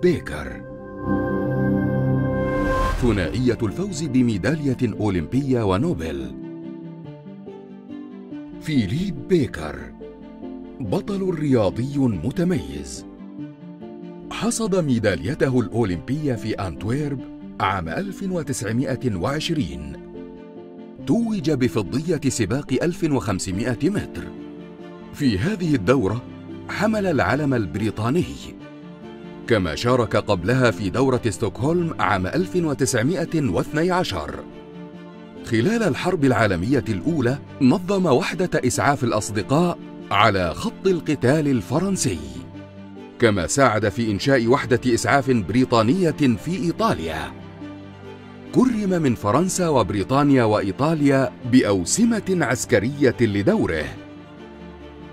بيكر. ثنائية الفوز بميدالية أولمبية ونوبل. فيليب بيكر بطل رياضي متميز، حصد ميداليته الأولمبية في أنتويرب عام 1920. توج بفضية سباق 1500 متر. في هذه الدورة حمل العلم البريطاني، كما شارك قبلها في دورة ستوكهولم عام 1912. خلال الحرب العالمية الأولى نظم وحدة إسعاف الأصدقاء على خط القتال الفرنسي، كما ساعد في إنشاء وحدة إسعاف بريطانية في إيطاليا. كرم من فرنسا وبريطانيا وإيطاليا بأوسمة عسكرية لدوره.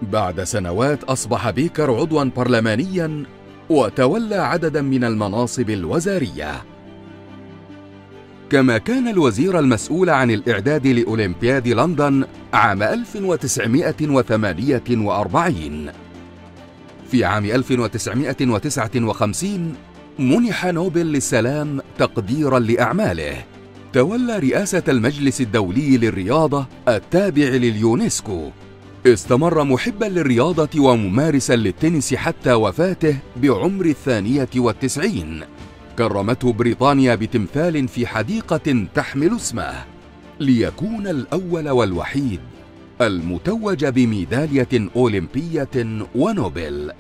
بعد سنوات أصبح بيكر عضواً برلمانياً وتولى عدداً من المناصب الوزارية. كما كان الوزير المسؤول عن الإعداد لأولمبياد لندن عام 1948. في عام 1959 منح نوبل للسلام تقديراً لأعماله. تولى رئاسة المجلس الدولي للرياضة التابع لليونسكو. استمر محباً للرياضة وممارساً للتنس حتى وفاته بعمر 92. كرمته بريطانيا بتمثال في حديقة تحمل اسمه، ليكون الأول والوحيد المتوج بميدالية أولمبية ونوبل.